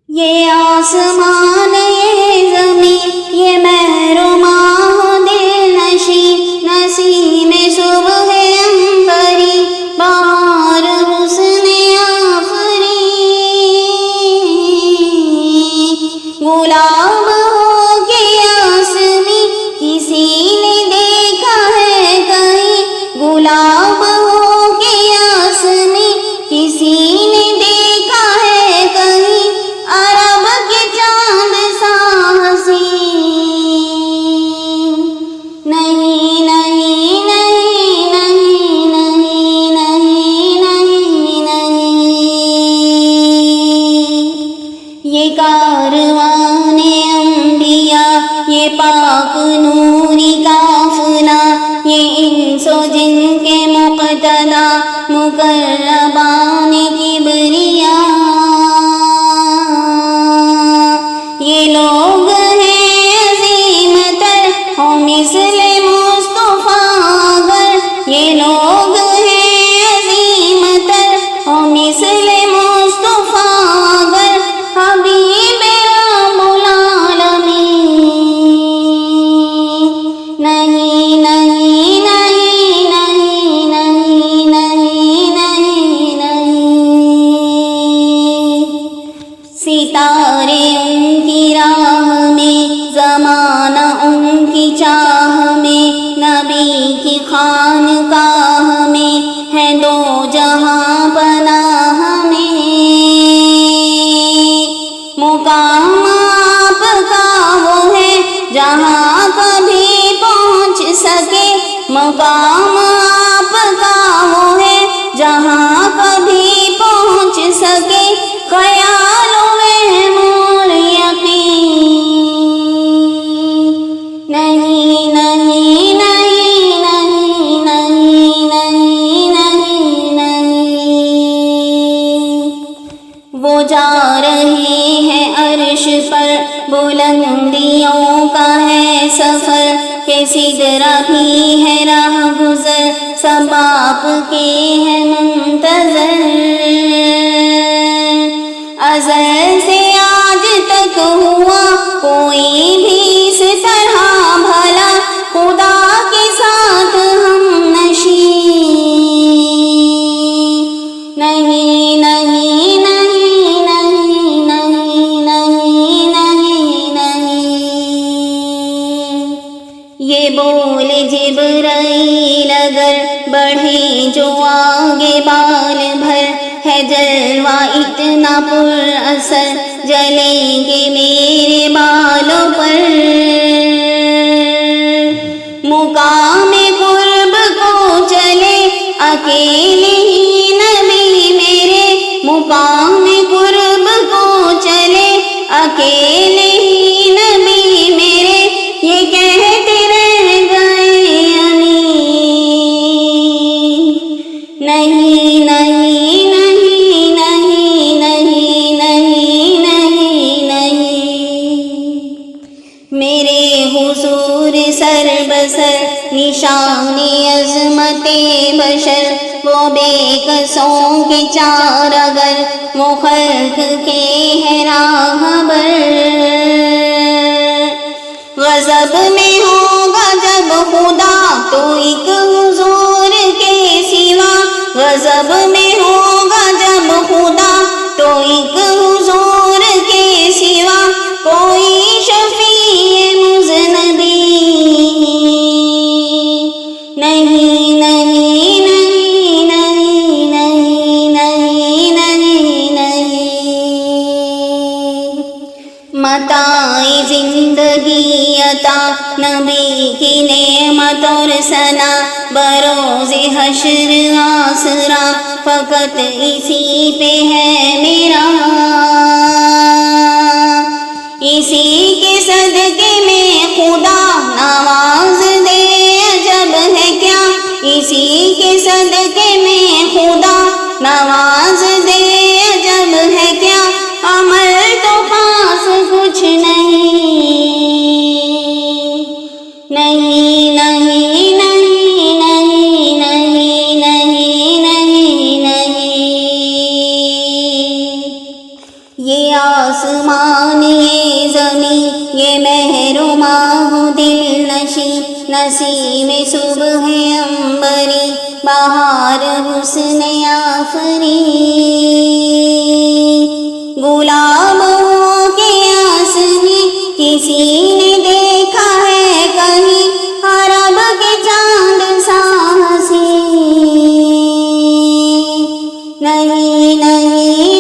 یہ آسمان یہ زمین یہ مہر و ماہ دل نشیں، نسیم صبح عنبری بہار حسن آفریں، گلاب ہو کے آسمی کسی نے دیکھا ہے کہیں، گلاب ہو کے آسمی کسی نے دیکھا ہے کہیں، عرب کے چاند سا حسین نہیں نہیں نہیں نہیں نہیں نہیں نہیں نہیں۔ یہ کاروان انبیاء یہ پاک نوری قافلہ، یہ انس و جن کے مقتدی مقربان کبریا، یہ لوگ ہیں عظیم تر ہوں مثل مصطفیٰ اگر، یہ لوگ ہیں عظیم تر ہوں مثل مصطفیٰ اگر، حبیب رب العالمین نہیں نہیں نہیں نہیں نہیں نہیں نہیں نہیں۔ ستارے ان کی راہ میں، زمانہ ان کی چاہ میں، نبی کی خانقاہ میں ہے دو جہاں پناہ میں، مقام آپ کا وہ ہے جہاں کبھی پہنچ سکے، مقام آپ کا وہ ہے جہاں کبھی پہنچ سکے، خیالوں میں مور یقین نہیں نہیں نہیں نہیں نہیں نہیں نہیں نہیں۔ وہ جا رہے ہیں عرش پر بلندیوں کا ہے سفر، کہ سدرہ بھی ہے راہ گزر سب آپ کے ہیں منتظر، ازل سے آج تک ہوا کوئی بھی اس طرح بھلا، خدا کے ساتھ ہم نشیں نہیں نہیں نہیں نہیں نہیں نہیں نہیں نہیں۔ یہ بول جبرائیل اگر بڑھے جو آگے بال بھر، ہے جلوہ اتنا پر اثر جلیں گے میرے بالوں پر، مقام قرب کو چلے اکیلے ہی نبی میرے، مقام قرب کو چلے اکیلے ہی نبی میرے، یہ کہتے رہ گئے امین نہیں نہیں نہیں نہیں نہیں نہیں نہیں نہیں۔ میرے حضور سر بسر نشان عظمت بشر، وہ بے کسوں کے چار اگر وہ خلق کے ہیں راہبر، غضب میں ہوگا جب خدا تو ایک حضور کے سوا، غضب میں ہوگا جب خدا تو ایک حضور کے سوا، کوئی شفیع مذنبی نہیں نہیں نہیں نہیں نہیں نہیں نہیں نہیں۔ متاع زندگی عطا نبی کی نعمت اور ثنا، بروز حشر آسرا فقط اسی پہ ہے میرا، اسی کے صدقے میں خدا نواز دے عجب ہے کیا، اسی کے صدقے میں خدا نواز دے عجب ہے کیا، عمل تو پاس کچھ نہیں نہیں نہیں نہیں نہیں نہیں نہیں نہیں نہیں۔ یہ آسمان یہ زمین یہ مہر و ماہ دل نشیں نسیم صبح عنبری بہار حسن آفریں غلاموں کے آس میں کسی نے دیکھا ہے کہیں عرب کے چاند سا حسین نہیں نہیں